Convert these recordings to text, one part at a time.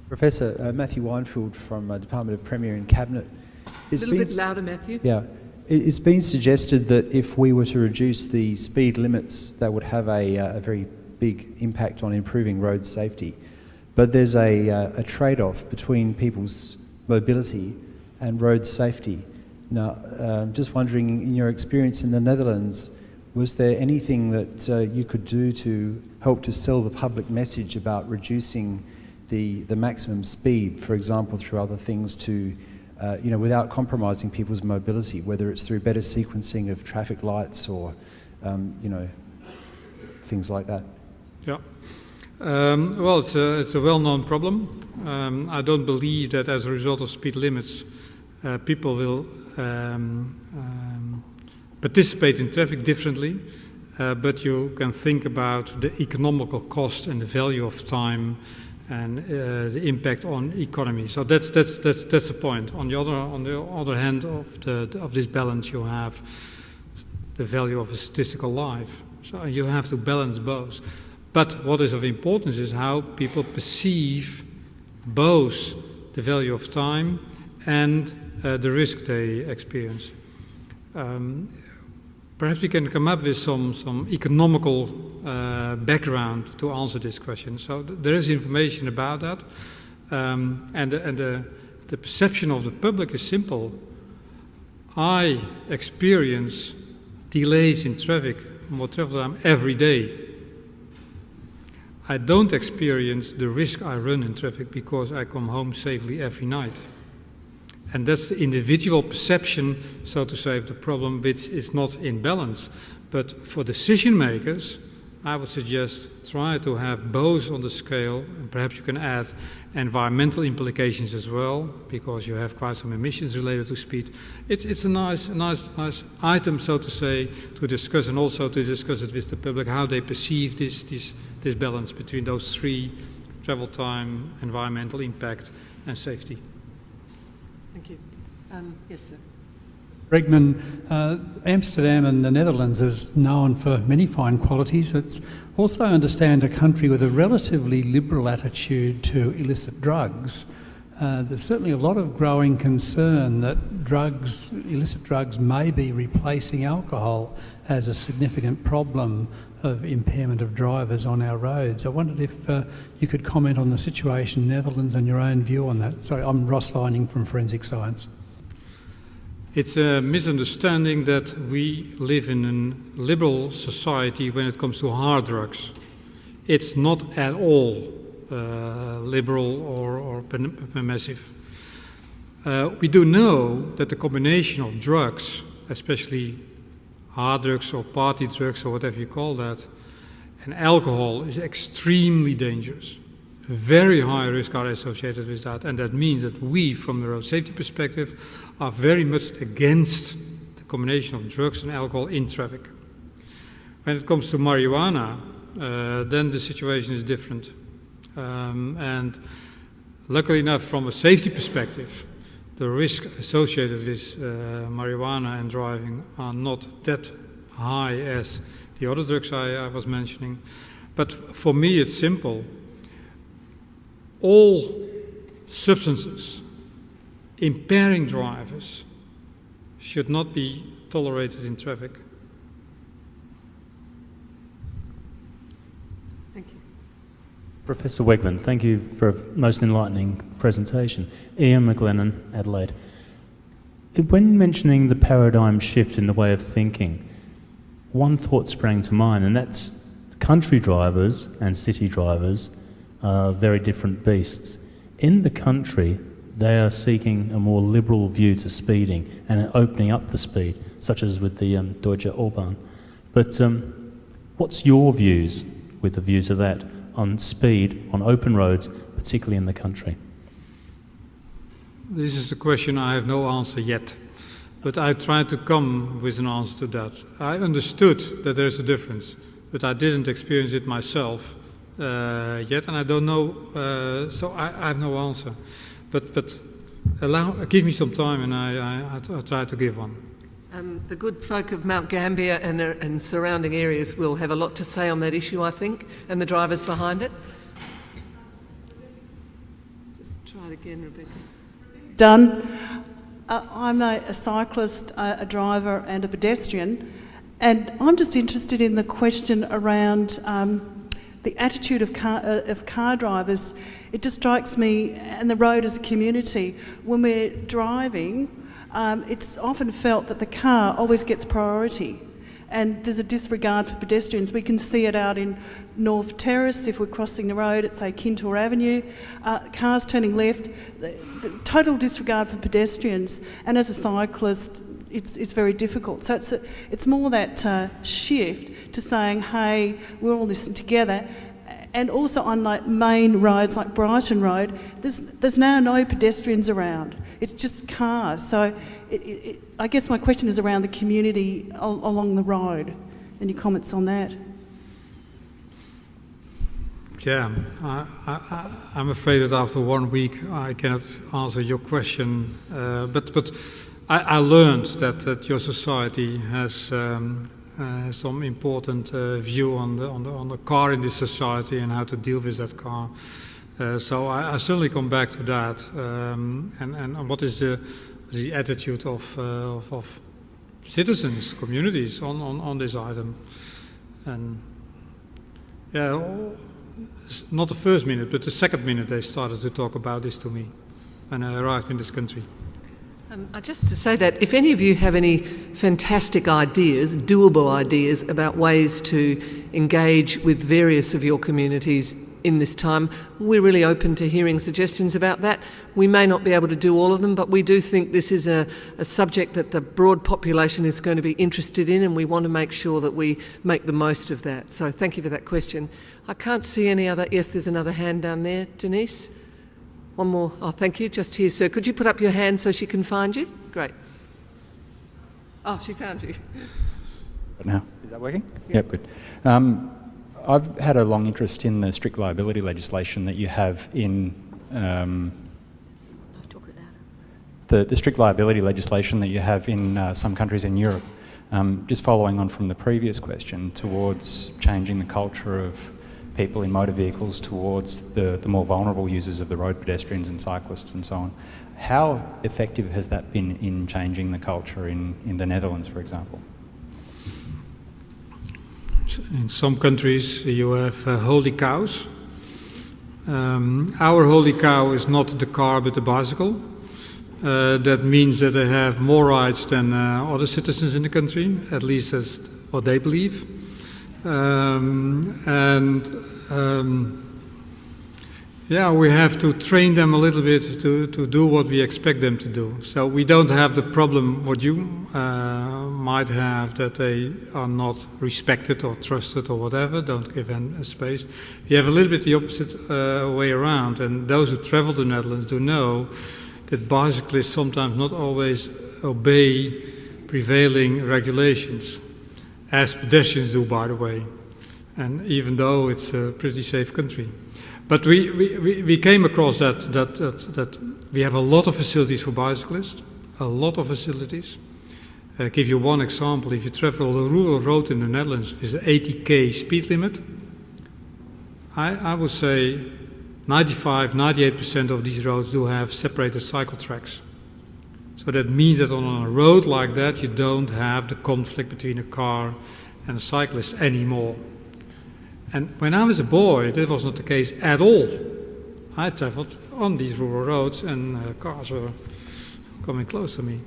Professor Matthew Winefield from Department of Premier and Cabinet. A little bit louder, Matthew. Yeah. It's been suggested that if we were to reduce the speed limits, that would have a very big impact on improving road safety. But there's a trade-off between people's mobility and road safety. Now, just wondering, in your experience in the Netherlands, was there anything that you could do to help to sell the public message about reducing the maximum speed, for example, through other things to, without compromising people's mobility, whether it's through better sequencing of traffic lights or, things like that? Yeah. Well, it's a well-known problem. I don't believe that as a result of speed limits, people will participate in traffic differently, but you can think about the economical cost and the value of time and the impact on economy. So that's the point. On the other hand of this balance, you have the value of a statistical life. So you have to balance both. But what is of importance is how people perceive both the value of time and the risk they experience. Perhaps we can come up with some economical background to answer this question. So there is information about that, and the perception of the public is simple. I experience delays in traffic, more travel time, every day. I don't experience the risk I run in traffic because I come home safely every night. And that's the individual perception, so to say, of the problem, which is not in balance. But for decision makers, I would suggest try to have both on the scale, and perhaps you can add environmental implications as well, because you have quite some emissions related to speed. It's a nice item, so to say, to discuss, and also to discuss it with the public, how they perceive this balance between those three: travel time, environmental impact, and safety. Thank you. Yes, sir. Wegman, Amsterdam and the Netherlands is known for many fine qualities. It's also, I understand, a country with a relatively liberal attitude to illicit drugs. There's certainly a lot of growing concern that illicit drugs may be replacing alcohol as a significant problem of impairment of drivers on our roads. I wondered if you could comment on the situation in the Netherlands and your own view on that. Sorry, I'm Ross Vining from Forensic Science. It's a misunderstanding that we live in a liberal society when it comes to hard drugs. It's not at all liberal or permissive. We do know that the combination of drugs, especially hard drugs or party drugs or whatever you call that, and alcohol is extremely dangerous. Very high risks are associated with that, and that means that we, from the road safety perspective, are very much against the combination of drugs and alcohol in traffic. When it comes to marijuana, then the situation is different. And luckily enough, from a safety perspective, the risk associated with marijuana and driving are not that high as the other drugs I was mentioning. But for me, it's simple. All substances impairing drivers should not be tolerated in traffic. Thank you. Professor Wegman, thank you for a most enlightening presentation. Ian McLennan, Adelaide. When mentioning the paradigm shift in the way of thinking, one thought sprang to mind, and that's country drivers and city drivers are very different beasts. In the country, they are seeking a more liberal view to speeding and opening up the speed, such as with the Deutsche Autobahn. But what's your views, with the views of that, on speed on open roads, particularly in the country? This is a question I have no answer yet, but I tried to come with an answer to that. I understood that there's a difference, but I didn't experience it myself yet, and I don't know, so I have no answer. But give me some time and I'll try to give one. The good folk of Mount Gambier and surrounding areas will have a lot to say on that issue, I think, and the drivers behind it. Just try it again, Rebecca. Done. I'm a cyclist, a driver and a pedestrian, and I'm just interested in the question around the attitude of car drivers. It just strikes me, and the road as a community, when we're driving, it's often felt that the car always gets priority, and there's a disregard for pedestrians. We can see it out in North Terrace if we're crossing the road at, say, Kintore Avenue, cars turning left, the total disregard for pedestrians. And as a cyclist, it's very difficult. So it's more that shift to saying, hey, we're all this together. And also on like main roads like Brighton Road, there's now no pedestrians around. It's just cars. So I guess my question is around the community along the road. Any comments on that? Yeah, I'm afraid that after 1 week I cannot answer your question. But I learned that your society has some important view on the car in this society and how to deal with that car. So I certainly come back to that. And what is the attitude of citizens, communities on this item? And yeah, not the first minute, but the second minute they started to talk about this to me when I arrived in this country. Just to say that if any of you have any fantastic ideas, doable ideas about ways to engage with various of your communities in this time, we're really open to hearing suggestions about that. We may not be able to do all of them, but we do think this is a subject that the broad population is going to be interested in, and we want to make sure that we make the most of that. So thank you for that question. I can't see any other. Yes, there's another hand down there. Denise? One more. Oh, thank you. Just here, sir. Could you put up your hand so she can find you? Great. Oh, she found you. Now, is that working? Yep, good. I've had a long interest in the strict liability legislation that you have in the strict liability legislation that you have in some countries in Europe. Just following on from the previous question, towards changing the culture of people in motor vehicles towards the more vulnerable users of the road, pedestrians and cyclists and so on. How effective has that been in changing the culture in the Netherlands, for example? In some countries you have holy cows. Our holy cow is not the car but the bicycle. That means that they have more rights than other citizens in the country, at least that's what they believe. Yeah, we have to train them a little bit to do what we expect them to do. So we don't have the problem what you might have, that they are not respected or trusted or whatever, don't give them a space. You have a little bit the opposite way around, and those who travel to the Netherlands do know that bicyclists sometimes not always obey prevailing regulations, as pedestrians do, by the way, and even though it's a pretty safe country. But we came across that we have a lot of facilities for bicyclists, a lot of facilities. I'll give you one example. If you travel a rural road in the Netherlands with an 80 km speed limit, I would say 98% of these roads do have separated cycle tracks. So that means that on a road like that you don't have the conflict between a car and a cyclist anymore. And when I was a boy, that was not the case at all. I traveled on these rural roads and cars were coming close to me.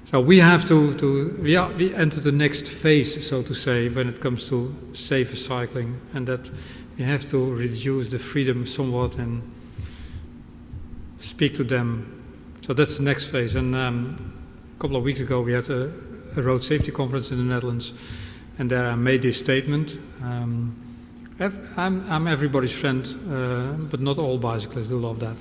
So we have we enter the next phase, so to say, when it comes to safer cycling, and that we have to reduce the freedom somewhat and speak to them. So that's the next phase. And a couple of weeks ago we had a road safety conference in the Netherlands, and there I made this statement. I'm everybody's friend, but not all bicyclists do love that.